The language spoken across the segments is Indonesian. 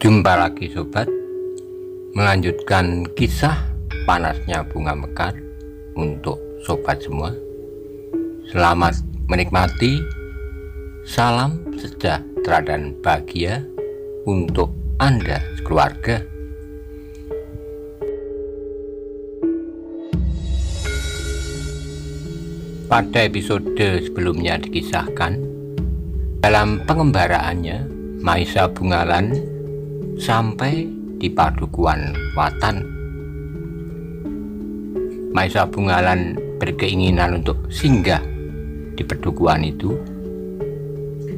Jumpa lagi sobat, melanjutkan kisah panasnya bunga mekar untuk sobat semua. Selamat menikmati, salam sejahtera dan bahagia untuk Anda sekeluarga. Pada episode sebelumnya dikisahkan, dalam pengembaraannya Maisa Bungalan sampai di Padukuhan Watan. Maisa Bungalan berkeinginan untuk singgah di Padukuhan itu,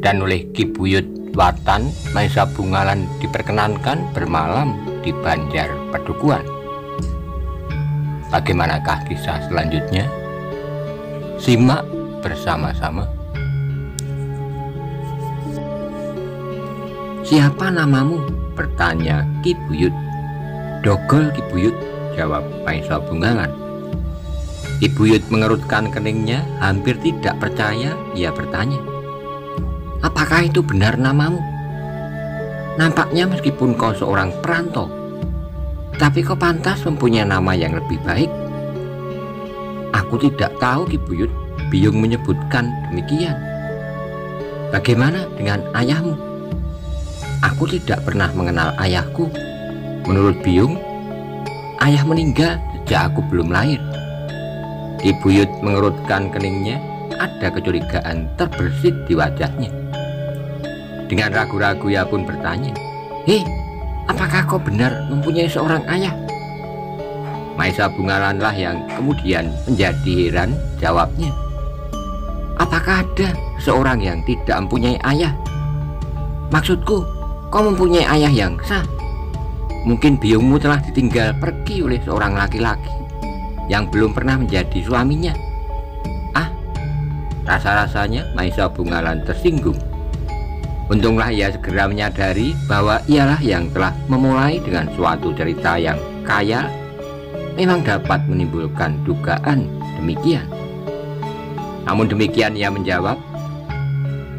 dan oleh Ki Buyut Watan, Maisa Bungalan diperkenankan bermalam di Banjar Padukuhan. Bagaimanakah kisah selanjutnya? Simak bersama-sama. "Siapa namamu?" bertanya Ki Buyut. "Dogol Ki Buyut," jawab Maisa Bungalan. Ki Buyut mengerutkan keningnya, hampir tidak percaya. Ia bertanya, "Apakah itu benar namamu? Nampaknya meskipun kau seorang perantau, tapi kau pantas mempunyai nama yang lebih baik." "Aku tidak tahu Ki Buyut," Biyung menyebutkan demikian. "Bagaimana dengan ayahmu?" "Aku tidak pernah mengenal ayahku. Menurut Biyung, ayah meninggal sejak aku belum lahir." Ki Buyut mengerutkan keningnya, ada kecurigaan terbersit di wajahnya. Dengan ragu-ragu ia pun bertanya, "Hei, apakah kau benar mempunyai seorang ayah?" Maisa Bungalanlah yang kemudian menjadi heran. Jawabnya, "Apakah ada seorang yang tidak mempunyai ayah? Maksudku, kau mempunyai ayah yang sah. Mungkin biyungmu telah ditinggal pergi oleh seorang laki-laki yang belum pernah menjadi suaminya." Rasa-rasanya Maisa Bungalan tersinggung. Untunglah ia segera menyadari bahwa ialah yang telah memulai dengan suatu cerita yang kaya, memang dapat menimbulkan dugaan demikian. Namun demikian ia menjawab,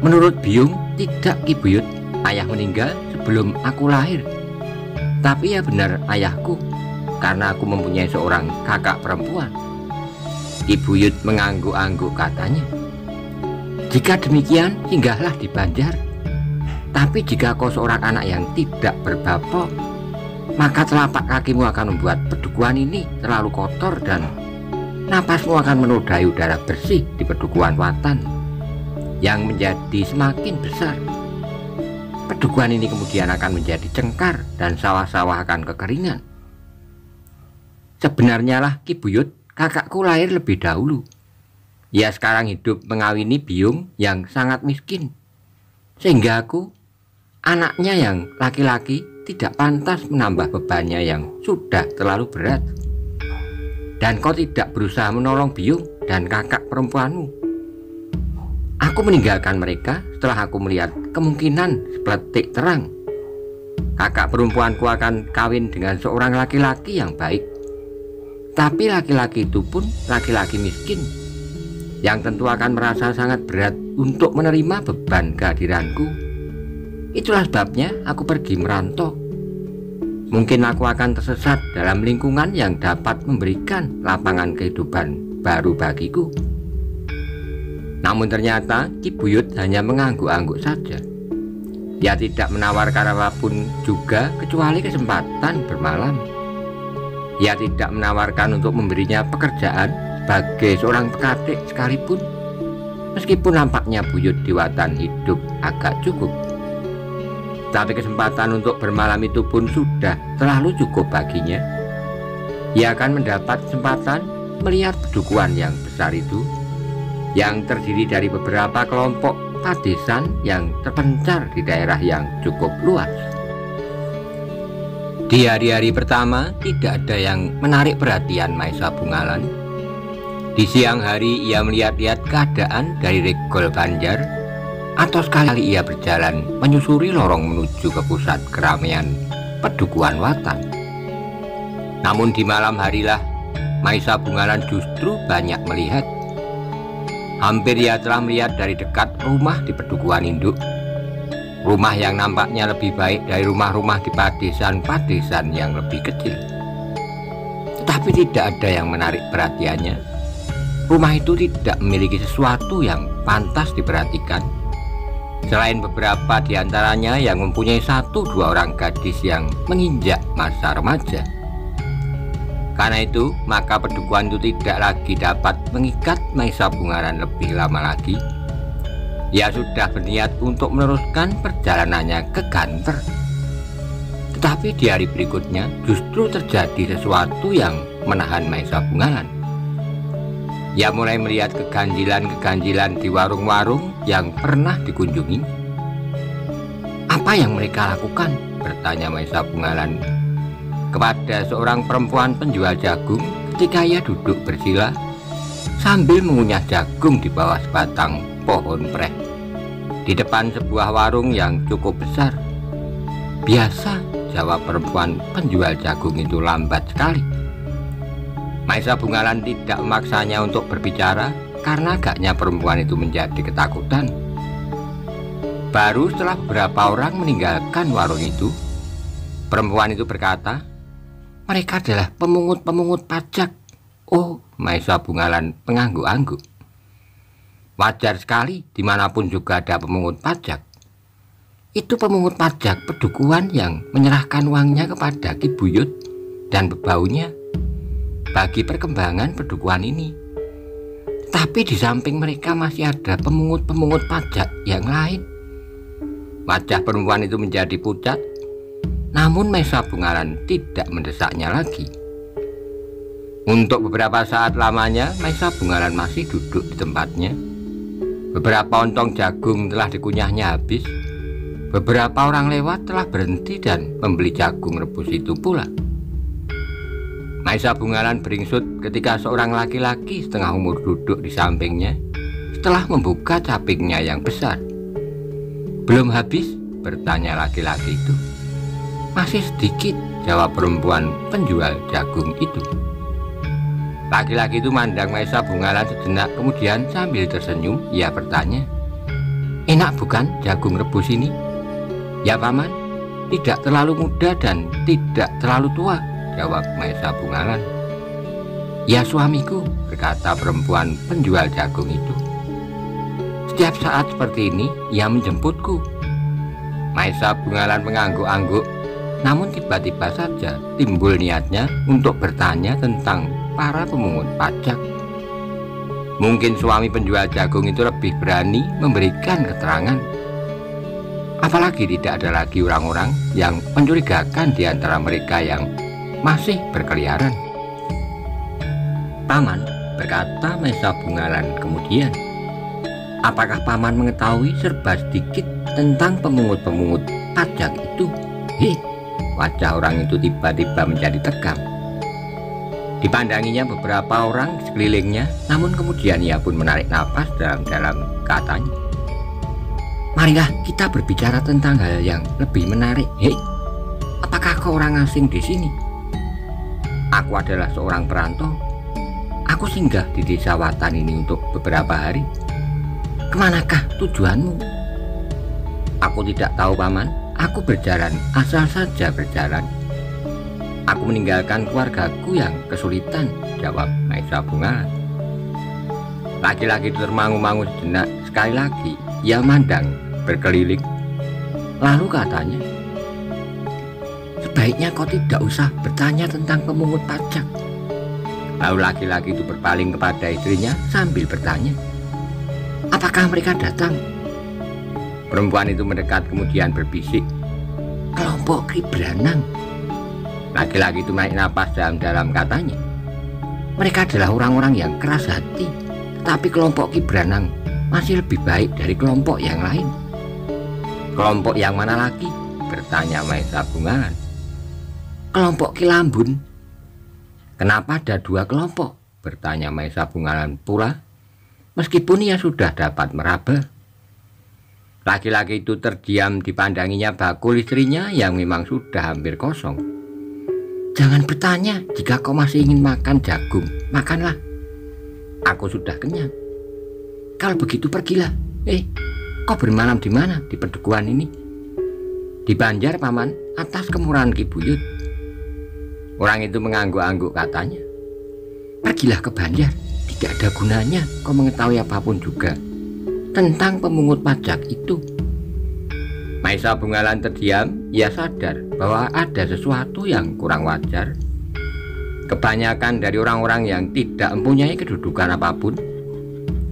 "Menurut Biyung, tidak Ki Buyut. Ayah meninggal sebelum aku lahir. Tapi ya benar ayahku, karena aku mempunyai seorang kakak perempuan." Ki Buyut mengangguk-angguk, katanya, "Jika demikian, singgahlah di Banjar. Tapi jika kau seorang anak yang tidak berbapa, maka telapak kakimu akan membuat Padukuhan ini terlalu kotor dan napasmu akan menodai udara bersih di Padukuhan Watan yang menjadi semakin besar. Padukuhan ini kemudian akan menjadi cengkar dan sawah-sawah akan kekeringan. Sebenarnya lah Ki Buyut, kakakku lahir lebih dahulu. Ia sekarang hidup mengawini Biyung yang sangat miskin, sehingga aku, anaknya yang laki-laki, tidak pantas menambah bebannya yang sudah terlalu berat. Dan kau tidak berusaha menolong Biyung dan kakak perempuanmu. Aku meninggalkan mereka setelah aku melihat kemungkinan sepeletik terang kakak perempuanku akan kawin dengan seorang laki-laki yang baik. Tapi laki-laki itu pun laki-laki miskin, yang tentu akan merasa sangat berat untuk menerima beban kehadiranku. Itulah sebabnya aku pergi merantau. Mungkin aku akan tersesat dalam lingkungan yang dapat memberikan lapangan kehidupan baru bagiku." Namun ternyata Ki Buyut hanya mengangguk-angguk saja. Ia tidak menawarkan apapun juga kecuali kesempatan bermalam. Ia tidak menawarkan untuk memberinya pekerjaan sebagai seorang pekatik sekalipun, meskipun nampaknya Buyut di Watan hidup agak cukup. Tapi kesempatan untuk bermalam itu pun sudah terlalu cukup baginya. Ia akan mendapat kesempatan melihat Padukuhan yang besar itu, yang terdiri dari beberapa kelompok padesan yang terpencar di daerah yang cukup luas. Di hari-hari pertama tidak ada yang menarik perhatian Maisa Bungalan. Di siang hari ia melihat-lihat keadaan dari Regol Banjar, atau sekali ia berjalan menyusuri lorong menuju ke pusat keramaian Padukuhan Watan. Namun di malam harilah Maisa Bungalan justru banyak melihat. Hampir ia telah melihat dari dekat rumah di Padukuhan induk. Rumah yang nampaknya lebih baik dari rumah-rumah di padesan-padesan yang lebih kecil. Tetapi tidak ada yang menarik perhatiannya. Rumah itu tidak memiliki sesuatu yang pantas diperhatikan, selain beberapa di antaranya yang mempunyai 1-2 orang gadis yang menginjak masa remaja. Karena itu, maka pedukuhan itu tidak lagi dapat mengikat Maisa Bungaran lebih lama lagi. Ia sudah berniat untuk meneruskan perjalanannya ke Ganter. Tetapi di hari berikutnya justru terjadi sesuatu yang menahan Maisa Bungaran. Ia mulai melihat keganjilan-keganjilan di warung-warung yang pernah dikunjungi. "Apa yang mereka lakukan?" bertanya Maisa Bungaran kepada seorang perempuan penjual jagung ketika ia duduk bersila sambil mengunyah jagung di bawah sebatang pohon preh di depan sebuah warung yang cukup besar. "Biasa," jawab perempuan penjual jagung itu lambat sekali. Maisa Bungaran tidak memaksanya untuk berbicara karena agaknya perempuan itu menjadi ketakutan. Baru setelah beberapa orang meninggalkan warung itu, perempuan itu berkata, "Mereka adalah pemungut-pemungut pajak." Oh, Maisa Bungaran mengangguk-angguk. Wajar sekali, dimanapun juga ada pemungut pajak. Itu pemungut pajak pedukuhan yang menyerahkan uangnya kepada Ki Buyut dan bebaunya bagi perkembangan pedukuhan ini. Tapi di samping mereka masih ada pemungut-pemungut pajak yang lain. Wajah perempuan itu menjadi pucat, namun Maisa Bungaran tidak mendesaknya lagi. Untuk beberapa saat lamanya Maisa Bungaran masih duduk di tempatnya. Beberapa ontong jagung telah dikunyahnya habis. Beberapa orang lewat telah berhenti dan membeli jagung rebus itu pula. Maisa Bungaran beringsut ketika seorang laki-laki setengah umur duduk di sampingnya setelah membuka capingnya yang besar. "Belum habis?" bertanya laki-laki itu. "Masih sedikit," jawab perempuan penjual jagung itu. Laki-laki itu mandang Maisa Bungaran sejenak, kemudian sambil tersenyum ia bertanya, "Enak bukan jagung rebus ini?" "Ya paman, tidak terlalu muda dan tidak terlalu tua," jawab Maisa Bungaran. "Ya suamiku," berkata perempuan penjual jagung itu. "Setiap saat seperti ini ia menjemputku." Maisa Bungaran mengangguk-angguk, namun tiba-tiba saja timbul niatnya untuk bertanya tentang para pemungut pajak. Mungkin suami penjual jagung itu lebih berani memberikan keterangan. Apalagi tidak ada lagi orang-orang yang mencurigakan di antara mereka yang masih berkeliaran. "Paman," berkata Maisa Bungaran kemudian, "apakah paman mengetahui serba sedikit tentang pemungut-pemungut pajak itu?" Wajah orang itu tiba-tiba menjadi tegang. Dipandanginya beberapa orang di sekelilingnya, namun kemudian ia pun menarik napas dalam-dalam, katanya, "Marilah kita berbicara tentang hal yang lebih menarik. Apakah kau orang asing di sini?" "Aku adalah seorang perantau. Aku singgah di desa Watan ini untuk beberapa hari." "Kemanakah tujuanmu?" "Aku tidak tahu paman. Aku berjalan, asal saja berjalan. Aku meninggalkan keluargaku yang kesulitan," jawab Maisa Bungaran. Laki-laki itu termangu-mangu sejenak. Sekali lagi ia mandang berkeliling. Lalu katanya, "Sebaiknya kau tidak usah bertanya tentang pemungut pajak." Lalu laki-laki itu berpaling kepada istrinya sambil bertanya, "Apakah mereka datang?" Perempuan itu mendekat kemudian berbisik, "Kelompok Ki Branang." Laki-laki itu menarik napas dalam-dalam, katanya, "Mereka adalah orang-orang yang keras hati, tetapi kelompok Ki Branang masih lebih baik dari kelompok yang lain." "Kelompok yang mana lagi?" bertanya Maisa Bungaran. "Kelompok Ki Lambun." "Kenapa ada 2 kelompok?" bertanya Maisa Bungaran pula, meskipun ia sudah dapat meraba. Laki-laki itu terdiam, dipandanginya bakul istrinya yang memang sudah hampir kosong. "Jangan bertanya, jika kau masih ingin makan jagung, makanlah. Aku sudah kenyang. Kalau begitu pergilah. Kau bermalam di mana di pedukuhan ini?" "Di Banjar, Paman, atas kemurahan Ki Buyut." Orang itu mengangguk-angguk katanya, "Pergilah ke Banjar, tidak ada gunanya kau mengetahui apapun juga tentang pemungut pajak itu." Maesa Bungalan terdiam. Ia sadar bahwa ada sesuatu yang kurang wajar. Kebanyakan dari orang-orang yang tidak mempunyai kedudukan apapun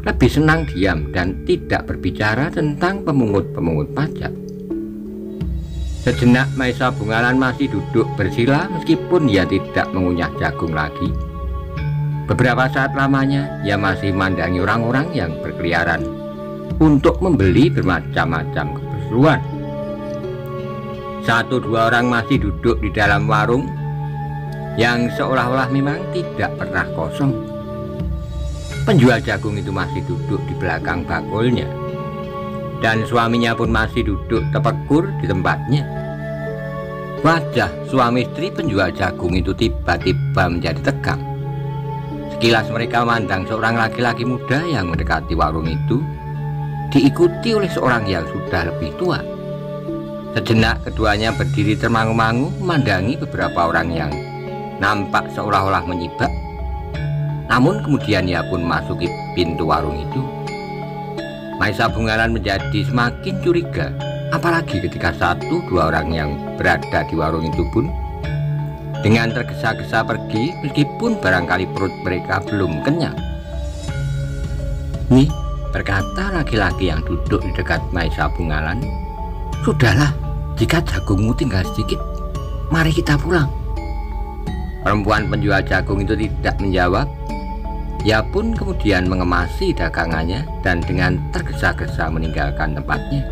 lebih senang diam dan tidak berbicara tentang pemungut-pemungut pajak. Sejenak Maesa Bungalan masih duduk bersila meskipun ia tidak mengunyah jagung lagi. Beberapa saat lamanya ia masih memandangi orang-orang yang berkeliaran untuk membeli bermacam-macam keperluan. Satu dua orang masih duduk di dalam warung yang seolah-olah memang tidak pernah kosong. Penjual jagung itu masih duduk di belakang bakulnya, dan suaminya pun masih duduk tepekur di tempatnya. Wajah suami istri penjual jagung itu tiba-tiba menjadi tegang. Sekilas mereka memandang seorang laki-laki muda yang mendekati warung itu, diikuti oleh seorang yang sudah lebih tua. Sejenak keduanya berdiri termangu-mangu memandangi beberapa orang yang nampak seolah-olah menyibak. Namun kemudian ia pun masuki pintu warung itu. Maesa Bungalan menjadi semakin curiga, apalagi ketika satu dua orang yang berada di warung itu pun dengan tergesa-gesa pergi meskipun barangkali perut mereka belum kenyang. "Nih," berkata laki-laki yang duduk di dekat Maesa Bungalan, "sudahlah, jika jagungmu tinggal sedikit, mari kita pulang." Perempuan penjual jagung itu tidak menjawab. Ia pun kemudian mengemasi dagangannya dan dengan tergesa-gesa meninggalkan tempatnya.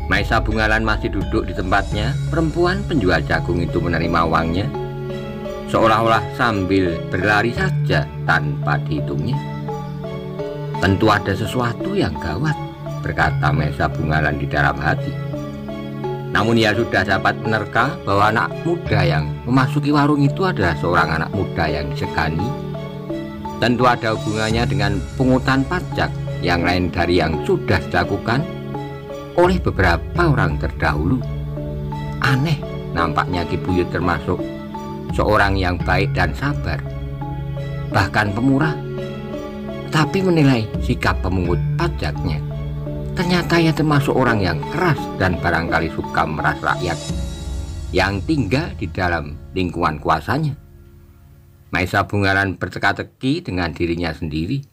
Maesa Bungalan masih duduk di tempatnya. Perempuan penjual jagung itu menerima uangnya seolah-olah sambil berlari saja tanpa dihitungnya. "Tentu ada sesuatu yang gawat," berkata Maesa Bungalan di dalam hati. Namun ia sudah dapat menerka bahwa anak muda yang memasuki warung itu adalah seorang anak muda yang disegani. Tentu ada hubungannya dengan pungutan pajak yang lain dari yang sudah dilakukan oleh beberapa orang terdahulu. Aneh, nampaknya Ki Buyut termasuk seorang yang baik dan sabar, bahkan pemurah, tapi menilai sikap pemungut pajaknya. Ternyata ia termasuk orang yang keras dan barangkali suka meras rakyat yang tinggal di dalam lingkungan kuasanya. Maesa Bungalan berteka-teki dengan dirinya sendiri.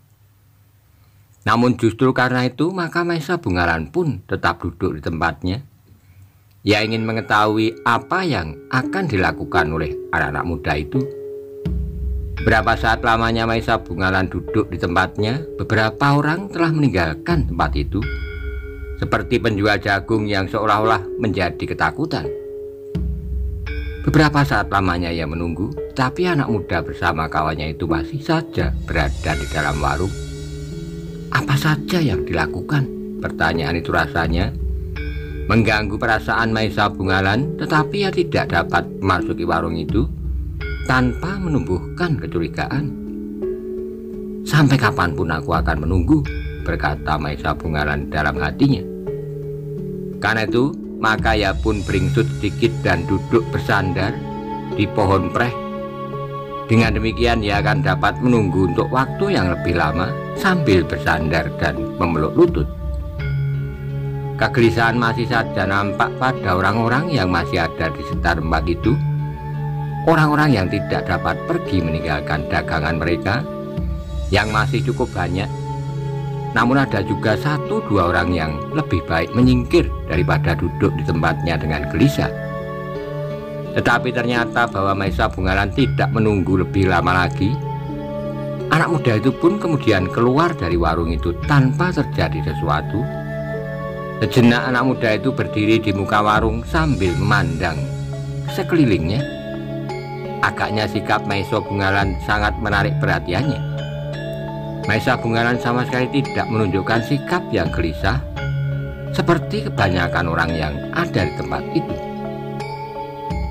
Namun justru karena itu maka Maesa Bungalan pun tetap duduk di tempatnya. Ia ingin mengetahui apa yang akan dilakukan oleh anak-anak muda itu. Berapa saat lamanya Maesa Bungalan duduk di tempatnya, beberapa orang telah meninggalkan tempat itu, seperti penjual jagung yang seolah-olah menjadi ketakutan. Beberapa saat lamanya ia menunggu, tapi anak muda bersama kawannya itu masih saja berada di dalam warung. Apa saja yang dilakukan? Pertanyaan itu rasanya mengganggu perasaan Maesa Bungalan, tetapi ia tidak dapat memasuki warung itu tanpa menumbuhkan kecurigaan. "Sampai kapanpun aku akan menunggu," berkata Maesa Bungalan dalam hatinya. Karena itu maka ia pun beringsut sedikit dan duduk bersandar di pohon preh. Dengan demikian ia akan dapat menunggu untuk waktu yang lebih lama sambil bersandar dan memeluk lutut. Kegelisahan masih saja nampak pada orang-orang yang masih ada di sekitar tempat itu. Orang-orang yang tidak dapat pergi meninggalkan dagangan mereka yang masih cukup banyak. Namun ada juga satu dua orang yang lebih baik menyingkir daripada duduk di tempatnya dengan gelisah. Tetapi ternyata bahwa Maesa Bungalan tidak menunggu lebih lama lagi. Anak muda itu pun kemudian keluar dari warung itu tanpa terjadi sesuatu. Sejenak anak muda itu berdiri di muka warung sambil memandang sekelilingnya. Agaknya sikap Maesa Bungalan sangat menarik perhatiannya. Maesa Bungalan sama sekali tidak menunjukkan sikap yang gelisah seperti kebanyakan orang yang ada di tempat itu.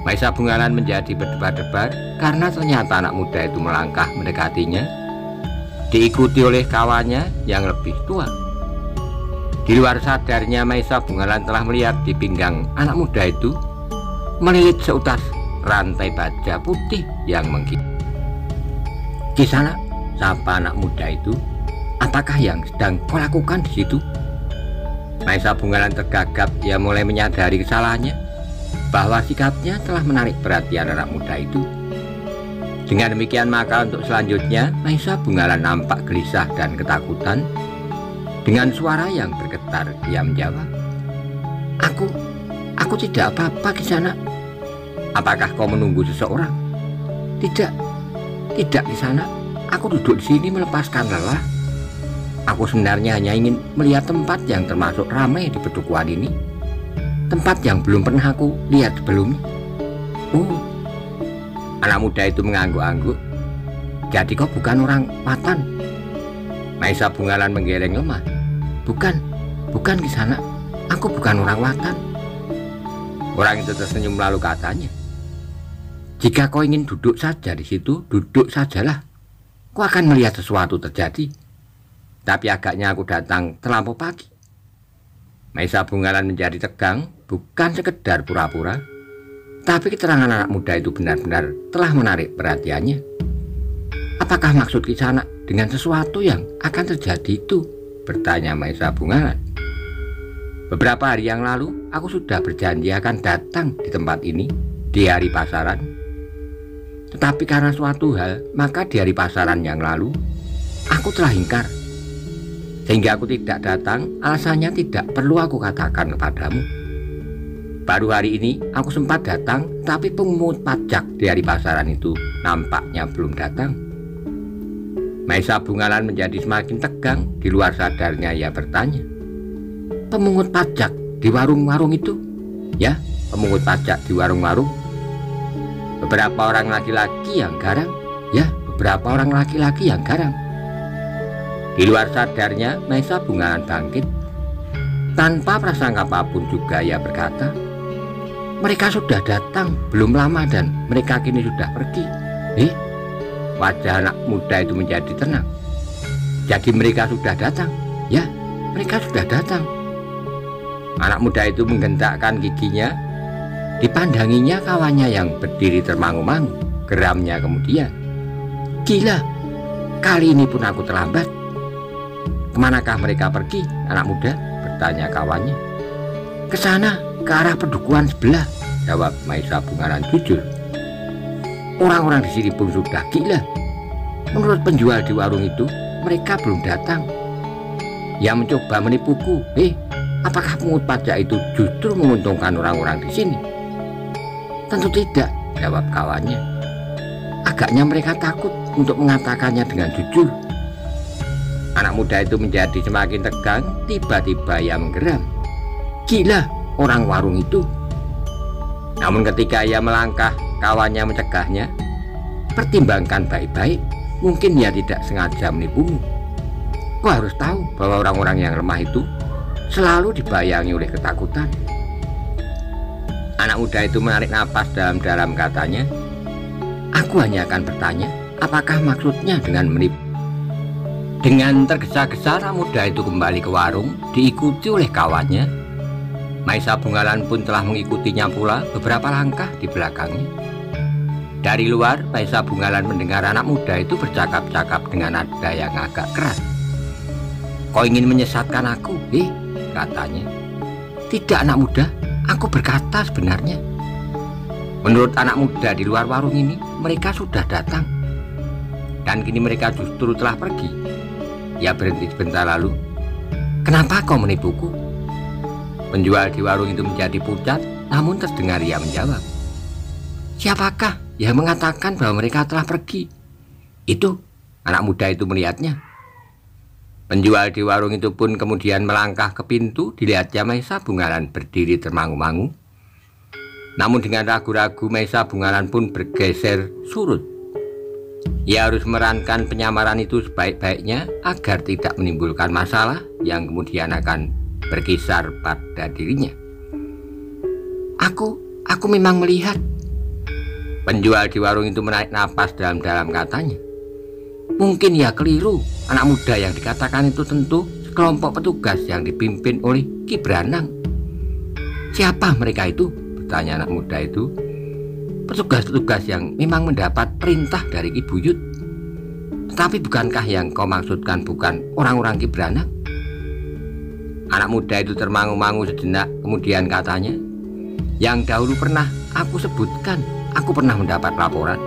Maesa Bungalan menjadi berdebar-debar karena ternyata anak muda itu melangkah mendekatinya, diikuti oleh kawannya yang lebih tua. Di luar sadarnya Maisa Bungalan telah melihat di pinggang anak muda itu melilit seutas rantai baja putih yang mengkilat. Kisana, sapa anak muda itu, apakah yang sedang kau lakukan di situ? Maisa Bungalan tergagap, ia mulai menyadari kesalahannya, bahwa sikapnya telah menarik perhatian anak muda itu. Dengan demikian maka untuk selanjutnya Maisa Bungalan nampak gelisah dan ketakutan. Dengan suara yang bergetar ia menjawab, Aku tidak apa-apa Kisana. Apakah kau menunggu seseorang? Tidak Kisana. Aku duduk di sini melepaskan lelah. Aku sebenarnya hanya ingin melihat tempat yang termasuk ramai di Pedukuhan ini. Tempat yang belum pernah aku lihat sebelumnya. Oh, anak muda itu mengangguk-angguk. Jadi kau bukan orang Watan? Maisa Bungalan menggeleng lemah. Bukan Kisana. Aku bukan orang Watan. Orang itu tersenyum lalu katanya, jika kau ingin duduk saja di situ, duduk sajalah. Kau akan melihat sesuatu terjadi. Tapi agaknya aku datang terlampau pagi. Maisa Bungalan menjadi tegang, bukan sekedar pura-pura, tapi keterangan anak muda itu benar-benar telah menarik perhatiannya. Apakah maksud Kisana dengan sesuatu yang akan terjadi itu? Bertanya Maisa Bungalan. Beberapa hari yang lalu aku sudah berjanji akan datang di tempat ini di hari pasaran. Tetapi karena suatu hal, maka di hari pasaran yang lalu aku telah ingkar. Sehingga aku tidak datang, alasannya tidak perlu aku katakan kepadamu. Baru hari ini aku sempat datang, tapi pemungut pajak di hari pasaran itu nampaknya belum datang. Maisa Bungalan menjadi semakin tegang. Di luar sadarnya ia bertanya, pemungut pajak di warung-warung itu? Ya, pemungut pajak di warung-warung. Beberapa orang laki-laki yang garang. Ya, beberapa orang laki-laki yang garang. Di luar sadarnya Maisa Bungalan bangkit. Tanpa prasangka apapun juga ia berkata, mereka sudah datang belum lama dan mereka kini sudah pergi. Wajah anak muda itu menjadi tenang. Jadi mereka sudah datang? Ya, mereka sudah datang. Anak muda itu menggentakkan giginya. Dipandanginya kawannya yang berdiri termangu-mangu. Geramnya kemudian, gila, kali ini pun aku terlambat. Kemanakah mereka pergi, anak muda? Bertanya kawannya. Ke sana, ke arah Pedukuhan sebelah, jawab Maisa Bungalan jujur. Orang-orang di sini pun sudah gila. Menurut penjual di warung itu, mereka belum datang. Ia mencoba menipuku. Apakah pungut pajak itu justru menguntungkan orang-orang di sini? Tentu tidak, jawab kawannya. Agaknya mereka takut untuk mengatakannya dengan jujur. Anak muda itu menjadi semakin tegang. Tiba-tiba ia menggeram. Gila, orang warung itu. Namun ketika ia melangkah, kawannya mencegahnya. Pertimbangkan baik-baik, mungkin ia tidak sengaja menipumu. Kau harus tahu bahwa orang-orang yang lemah itu selalu dibayangi oleh ketakutan. Anak muda itu menarik napas dalam-dalam, katanya, aku hanya akan bertanya, apakah maksudnya dengan menipu? Dengan tergesa-gesa anak muda itu kembali ke warung, diikuti oleh kawannya. Maisa Bungalan pun telah mengikutinya pula beberapa langkah di belakangnya. Dari luar, Maisa Bungalan mendengar anak muda itu bercakap-cakap dengan nada yang agak keras. Kau ingin menyesatkan aku, katanya. Tidak anak muda, aku berkata sebenarnya. Menurut anak muda di luar warung ini, mereka sudah datang. Dan kini mereka justru telah pergi. Ia berhenti sebentar lalu. Kenapa kau menipuku? Penjual di warung itu menjadi pucat, namun terdengar ia menjawab. Siapakah yang mengatakan bahwa mereka telah pergi? Itu, anak muda itu melihatnya. Penjual di warung itu pun kemudian melangkah ke pintu. Dilihatnya Maisa Bungalan berdiri termangu-mangu. Namun dengan ragu-ragu Maisa Bungalan pun bergeser surut. Ia harus memerankan penyamaran itu sebaik-baiknya agar tidak menimbulkan masalah yang kemudian akan berkisar pada dirinya. Aku memang melihat. Penjual di warung itu menarik napas dalam-dalam, katanya. Mungkin ia keliru. Anak muda yang dikatakan itu tentu sekelompok petugas yang dipimpin oleh Ki Branang. Siapa mereka itu? Bertanya anak muda itu. Petugas-petugas yang memang mendapat perintah dari Ki Buyut. Tetapi bukankah yang kau maksudkan bukan orang-orang Ki Branang? Anak muda itu termangu-mangu sejenak, kemudian katanya, yang dahulu pernah aku sebutkan, aku pernah mendapat laporan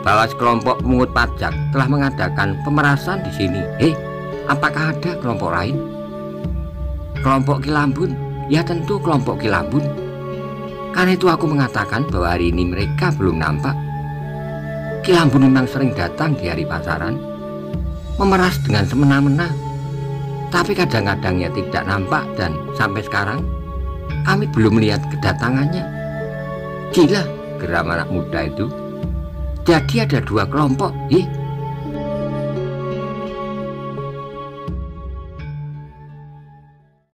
bahwa sekelompok pemungut pajak telah mengadakan pemerasan di sini. Apakah ada kelompok lain? Kelompok Ki Lambun? Ya tentu kelompok Ki Lambun. Karena itu aku mengatakan bahwa hari ini mereka belum nampak. Ki Lambun memang sering datang di hari pasaran, memeras dengan semena-mena. Tapi kadang-kadang ia tidak nampak dan sampai sekarang kami belum melihat kedatangannya. Gila, geram anak muda itu. Jadi ada dua kelompok.